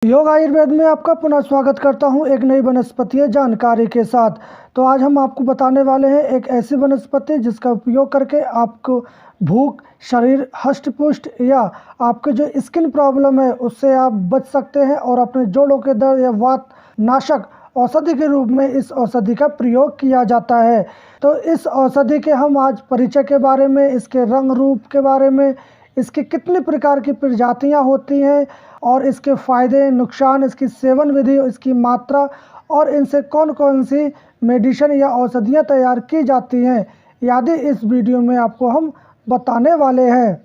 योग आयुर्वेद में आपका पुनः स्वागत करता हूं एक नई वनस्पतीय जानकारी के साथ। तो आज हम आपको बताने वाले हैं एक ऐसी वनस्पति जिसका उपयोग करके आपको भूख, शरीर हष्ट-पुष्ट या आपके जो स्किन प्रॉब्लम है उससे आप बच सकते हैं और अपने जोड़ों के दर्द या वात नाशक औषधि के रूप में इस औषधि का प्रयोग किया जाता है। तो इस औषधि के हम आज परिचय के बारे में, इसके रंग रूप के बारे में, इसकी कितनी प्रकार की प्रजातियां होती हैं और इसके फ़ायदे, नुकसान, इसकी सेवन विधि, इसकी मात्रा और इनसे कौन कौन सी मेडिसिन या औषधियाँ तैयार की जाती हैं आदि इस वीडियो में आपको हम बताने वाले हैं।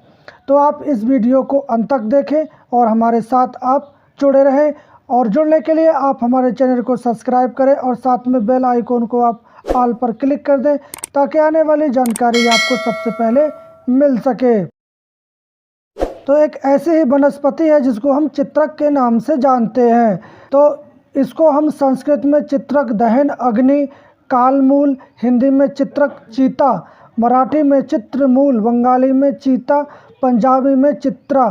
तो आप इस वीडियो को अंत तक देखें और हमारे साथ आप जुड़े रहें। और जुड़ने के लिए आप हमारे चैनल को सब्सक्राइब करें और साथ में बेल आइकॉन को आप ऑल पर क्लिक कर दें ताकि आने वाली जानकारी आपको सबसे पहले मिल सके। तो एक ऐसी ही वनस्पति है जिसको हम चित्रक के नाम से जानते हैं। तो इसको हम संस्कृत में चित्रक दहन अग्नि, कालमूल, हिंदी में चित्रक चीता, मराठी में चित्रमूल, बंगाली में चीता, पंजाबी में चित्रा,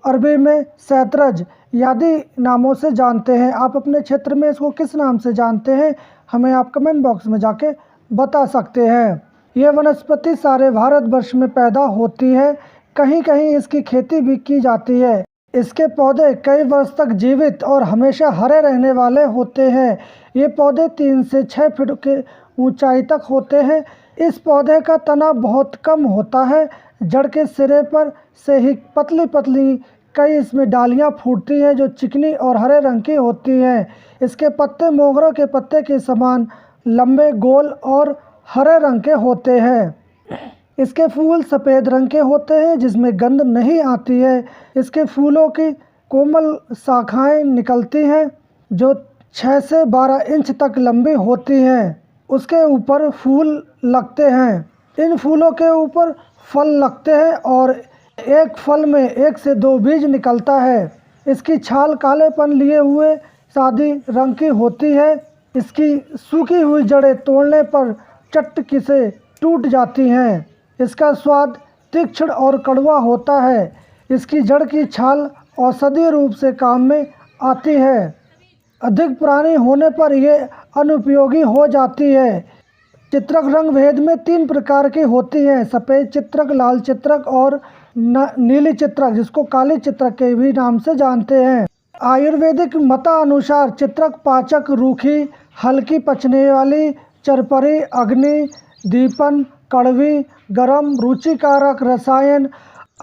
अरबी में सैतरज आदि नामों से जानते हैं। आप अपने क्षेत्र में इसको किस नाम से जानते हैं हमें आप कमेंट बॉक्स में जाके बता सकते हैं। ये वनस्पति सारे भारतवर्ष में पैदा होती है, कहीं कहीं इसकी खेती भी की जाती है। इसके पौधे कई वर्ष तक जीवित और हमेशा हरे रहने वाले होते हैं। ये पौधे 3 से 6 फीट के ऊंचाई तक होते हैं। इस पौधे का तना बहुत कम होता है। जड़ के सिरे पर से ही पतली पतली कई इसमें डालियां फूटती हैं जो चिकनी और हरे रंग की होती हैं। इसके पत्ते मोगरों के पत्ते के समान लंबे, गोल और हरे रंग के होते हैं। इसके फूल सफ़ेद रंग के होते हैं जिसमें गंध नहीं आती है। इसके फूलों की कोमल शाखाएं निकलती हैं जो 6 से 12 इंच तक लंबी होती हैं। उसके ऊपर फूल लगते हैं। इन फूलों के ऊपर फल लगते हैं और एक फल में 1 से 2 बीज निकलता है। इसकी छाल कालेपन लिए हुए सादी रंग की होती है। इसकी सूखी हुई जड़ें तोड़ने पर चटकी से टूट जाती हैं। इसका स्वाद तीक्ष्ण और कड़वा होता है। इसकी जड़ की छाल औषधीय रूप से काम में आती है। अधिक पुरानी होने पर यह अनुपयोगी हो जाती है। चित्रक रंग भेद में 3 प्रकार की होती हैं, सफ़ेद चित्रक, लाल चित्रक और नीली चित्रक, जिसको काली चित्रक के भी नाम से जानते हैं। आयुर्वेदिक मतानुसार चित्रक पाचक, रूखी, हल्की पचने वाली, चरपरी, अग्नि, दीपन, कड़वी, गरम, रुचिकारक रसायन,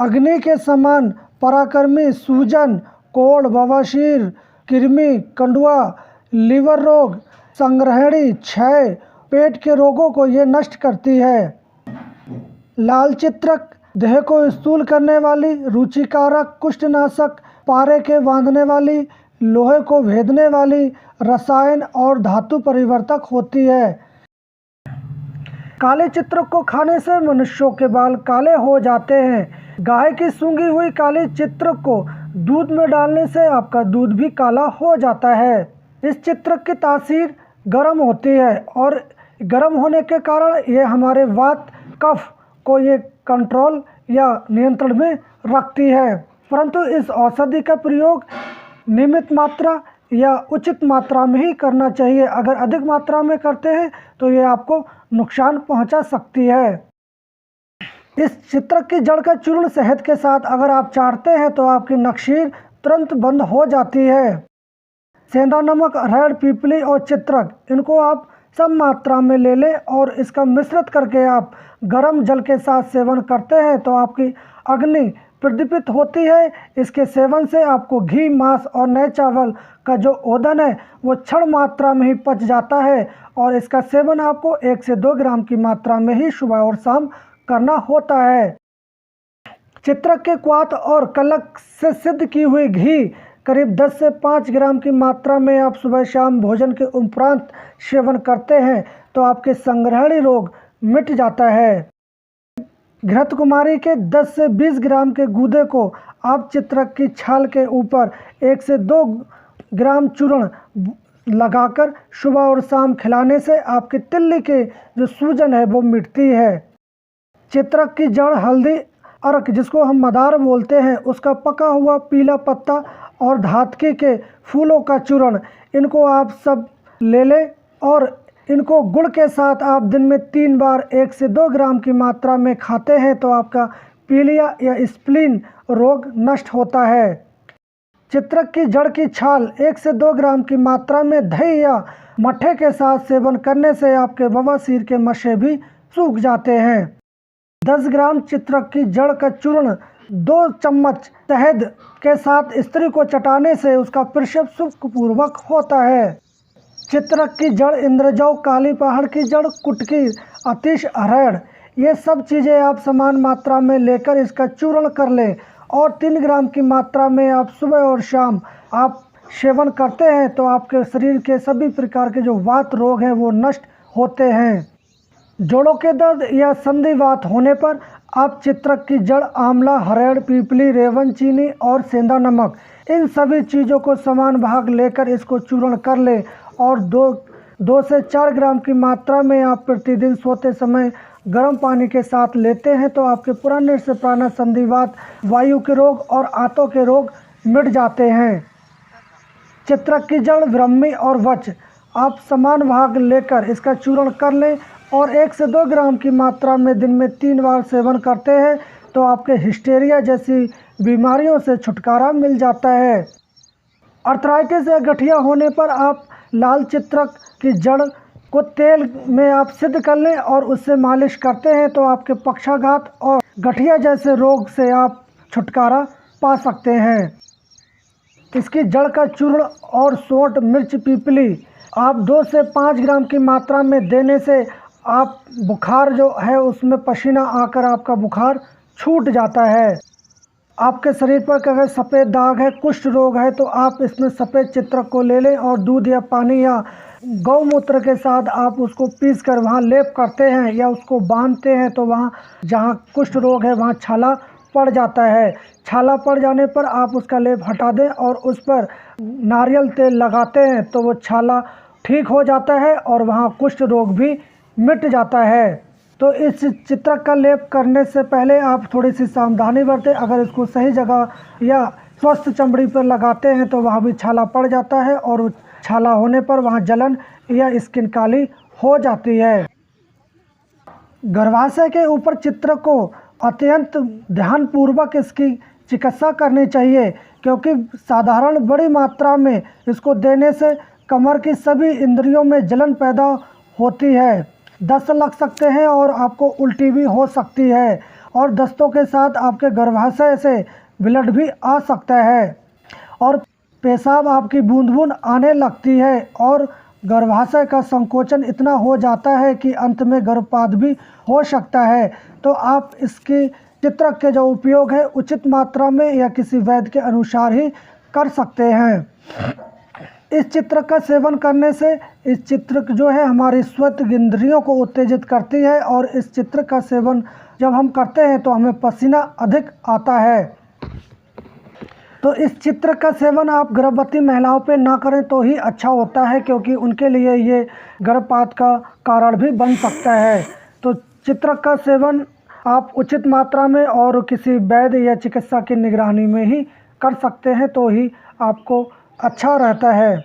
अग्नि के समान पराक्रमी, सूजन, कोढ़, बवासीर, कृमि, कंडुआ, लीवर रोग, संग्रहणी, क्षय, पेट के रोगों को ये नष्ट करती है। लाल चित्रक देह को स्थूल करने वाली, रुचिकारक, कुष्ठनाशक, पारे के बांधने वाली, लोहे को भेदने वाली, रसायन और धातु परिवर्तक होती है। काले चित्रक को खाने से मनुष्यों के बाल काले हो जाते हैं। गाय की सूंघी हुई काली चित्रक को दूध में डालने से आपका दूध भी काला हो जाता है। इस चित्रक की तासीर गर्म होती है और गर्म होने के कारण ये हमारे वात कफ को ये कंट्रोल या नियंत्रण में रखती है। परंतु इस औषधि का प्रयोग नियमित मात्रा या उचित मात्रा में ही करना चाहिए। अगर अधिक मात्रा में करते हैं तो ये आपको नुकसान पहुंचा सकती है। इस चित्रक की जड़ का चूर्ण शहद के साथ अगर आप चाटते हैं तो आपकी नक्सीर तुरंत बंद हो जाती है। सेंधा नमक, अरहर, पीपली और चित्रक, इनको आप सब मात्रा में ले लें और इसका मिश्रित करके आप गर्म जल के साथ सेवन करते हैं तो आपकी अग्नि प्रदीपित होती है। इसके सेवन से आपको घी, मांस और नए चावल का जो ओदन है वो क्षण मात्रा में ही पच जाता है और इसका सेवन आपको 1 से 2 ग्राम की मात्रा में ही सुबह और शाम करना होता है। चित्रक के क्वाथ और कलक से सिद्ध की हुई घी करीब 10 से 5 ग्राम की मात्रा में आप सुबह शाम भोजन के उपरांत सेवन करते हैं तो आपके संग्रहणी रोग मिट जाता है। घृत कुमारी के 10 से 20 ग्राम के गूदे को आप चित्रक की छाल के ऊपर 1 से 2 ग्राम चूर्ण लगाकर सुबह और शाम खिलाने से आपकी तिल्ली के जो सूजन है वो मिटती है। चित्रक की जड़ हल्दी अर्क जिसको हम मदार बोलते हैं, उसका पका हुआ पीला पत्ता और धातकी के फूलों का चूर्ण, इनको आप सब ले लें और इनको गुड़ के साथ आप दिन में 3 बार 1 से 2 ग्राम की मात्रा में खाते हैं तो आपका पीलिया या स्प्लीन रोग नष्ट होता है। चित्रक की जड़ की छाल 1 से 2 ग्राम की मात्रा में दही या मट्ठे के साथ सेवन करने से आपके बवासीर के मशे भी सूख जाते हैं। 10 ग्राम चित्रक की जड़ का चूर्ण 2 चम्मच शहद के साथ स्त्री को चटाने से उसका प्रसव सुखपूर्वक होता है। चित्रक की जड़, इंद्रजौ, काली पहाड़ की जड़, कुटकी, अतिश, हरड़, ये सब चीज़ें आप समान मात्रा में लेकर इसका चूर्ण कर लें और 3 ग्राम की मात्रा में आप सुबह और शाम आप सेवन करते हैं तो आपके शरीर के सभी प्रकार के जो वात रोग हैं वो नष्ट होते हैं। जोड़ों के दर्द या संधिवात होने पर आप चित्रक की जड़, आंवला, हरड़, पीपली, रेवन, चीनी और सेंधा नमक, इन सभी चीज़ों को समान भाग लेकर इसको चूर्ण कर लें और 2 से 4 ग्राम की मात्रा में आप प्रतिदिन सोते समय गर्म पानी के साथ लेते हैं तो आपके पुराने से पुराना संधिवात, वायु के रोग और आंतों के रोग मिट जाते हैं। चित्रक की जड़, ब्रह्मी और वच आप समान भाग लेकर इसका चूर्ण कर लें और 1 से 2 ग्राम की मात्रा में दिन में 3 बार सेवन करते हैं तो आपके हिस्टेरिया जैसी बीमारियों से छुटकारा मिल जाता है। अर्थराइटिस या गठिया होने पर आप लाल चित्रक की जड़ को तेल में आप सिद्ध कर लें और उससे मालिश करते हैं तो आपके पक्षाघात और गठिया जैसे रोग से आप छुटकारा पा सकते हैं। इसकी जड़ का चूर्ण और सोंठ, मिर्च, पीपली आप 2 से 5 ग्राम की मात्रा में देने से आप बुखार जो है उसमें पसीना आकर आपका बुखार छूट जाता है। आपके शरीर पर अगर सफ़ेद दाग है, कुष्ठ रोग है, तो आप इसमें सफ़ेद चित्रक को ले लें और दूध या पानी या गौमूत्र के साथ आप उसको पीस कर वहाँ लेप करते हैं या उसको बांधते हैं तो वहाँ जहाँ कुष्ठ रोग है वहाँ छाला पड़ जाता है। छाला पड़ जाने पर आप उसका लेप हटा दें और उस पर नारियल तेल लगाते हैं तो वो छाला ठीक हो जाता है और वहाँ कुष्ठ रोग भी मिट जाता है। तो इस चित्रक का लेप करने से पहले आप थोड़ी सी सावधानी बरतें। अगर इसको सही जगह या स्वस्थ चमड़ी पर लगाते हैं तो वहाँ भी छाला पड़ जाता है और छाला होने पर वहाँ जलन या स्किन काली हो जाती है। गर्भाशय के ऊपर चित्रक को अत्यंत ध्यानपूर्वक इसकी चिकित्सा करनी चाहिए क्योंकि साधारण बड़ी मात्रा में इसको देने से कमर की सभी इंद्रियों में जलन पैदा होती है, दस्त लग सकते हैं और आपको उल्टी भी हो सकती है और दस्तों के साथ आपके गर्भाशय से ब्लड भी आ सकता है और पेशाब आपकी बूंद बूंद आने लगती है और गर्भाशय का संकोचन इतना हो जाता है कि अंत में गर्भपात भी हो सकता है। तो आप इसकी चित्रक के जो उपयोग है उचित मात्रा में या किसी वैद्य के अनुसार ही कर सकते हैं। इस चित्रक का सेवन करने से इस चित्रक जो है हमारी श्वेत इंद्रियों को उत्तेजित करती है और इस चित्रक का सेवन जब हम करते हैं तो हमें पसीना अधिक आता है। तो इस चित्रक का सेवन आप गर्भवती महिलाओं पे ना करें तो ही अच्छा होता है क्योंकि उनके लिए ये गर्भपात का कारण भी बन सकता है। तो चित्रक का सेवन आप उचित मात्रा में और किसी वैद्य या चिकित्सा की निगरानी में ही कर सकते हैं तो ही आपको अच्छा रहता है।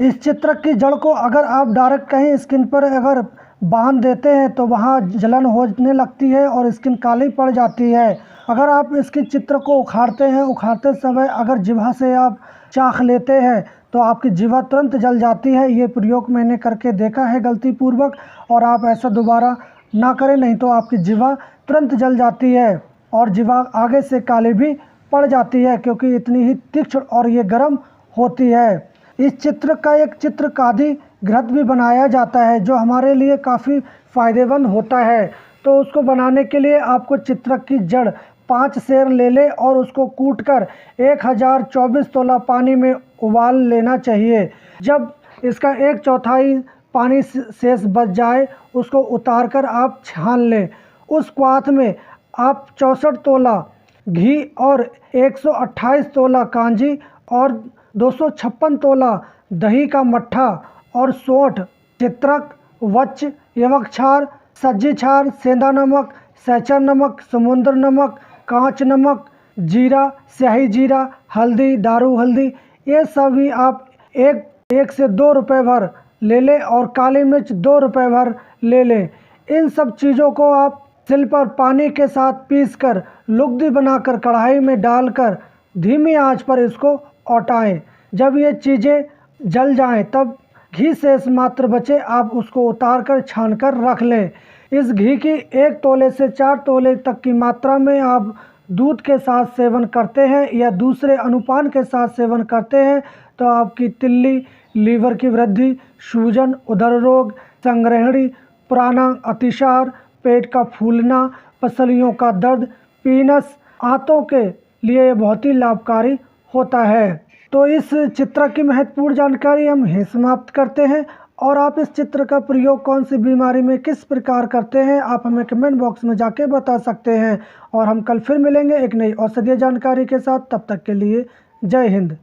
इस चित्रक की जड़ को अगर आप डायरेक्ट कहीं स्किन पर अगर बांध देते हैं तो वहाँ जलन होने लगती है और स्किन काली पड़ जाती है। अगर आप इसकी चित्र को उखाड़ते हैं, उखाड़ते समय अगर जिह्वा से आप चाख लेते हैं तो आपकी जिह्वा तुरंत जल जाती है। ये प्रयोग मैंने करके देखा है गलतीपूर्वक और आप ऐसा दोबारा ना करें, नहीं तो आपकी जिह्वा तुरंत जल जाती है और जिह्वा आगे से काली भी पड़ जाती है क्योंकि इतनी ही तीक्ष्ण और ये गर्म होती है। इस चित्र का एक चित्रकादि घृत भी बनाया जाता है जो हमारे लिए काफ़ी फ़ायदेमंद होता है। तो उसको बनाने के लिए आपको चित्रक की जड़ 5 सेर ले लें और उसको कूटकर 1024 तोला पानी में उबाल लेना चाहिए। जब इसका 1/4 पानी शेष बच जाए उसको उतार कर आप छान लें। उस क्वाथ में आप 64 तोला घी और 128 तोला कांजी और 256 तोला दही का मट्ठा और सोंठ, चित्रक, वच, यवक छार, सज्जी छार, सेंधा नमक, सैचा नमक, समुद्र नमक, कांच नमक, जीरा, स्याही जीरा, हल्दी, दारू हल्दी, ये सभी आप एक से 2 रुपये भर ले लें और काली मिर्च 2 रुपये भर ले लें। इन सब चीज़ों को आप सिल पर पानी के साथ पीसकर लुगदी बनाकर कढ़ाई में डालकर धीमी आंच पर इसको औटाएं। जब ये चीज़ें जल जाएं तब घी शेष मात्र बचे, आप उसको उतार कर छान कर रख लें। इस घी की 1 तोले से 4 तोले तक की मात्रा में आप दूध के साथ सेवन करते हैं या दूसरे अनुपान के साथ सेवन करते हैं तो आपकी तिल्ली, लीवर की वृद्धि, सूजन, उदर रोग, संग्रहणी, पुराना अतिसार, पेट का फूलना, पसलियों का दर्द, पीनस, आंतों के लिए बहुत ही लाभकारी होता है। तो इस चित्र की महत्वपूर्ण जानकारी हम यहीं समाप्त करते हैं और आप इस चित्र का प्रयोग कौन सी बीमारी में किस प्रकार करते हैं आप हमें कमेंट बॉक्स में जाके बता सकते हैं। और हम कल फिर मिलेंगे एक नई औषधीय जानकारी के साथ। तब तक के लिए जय हिंद।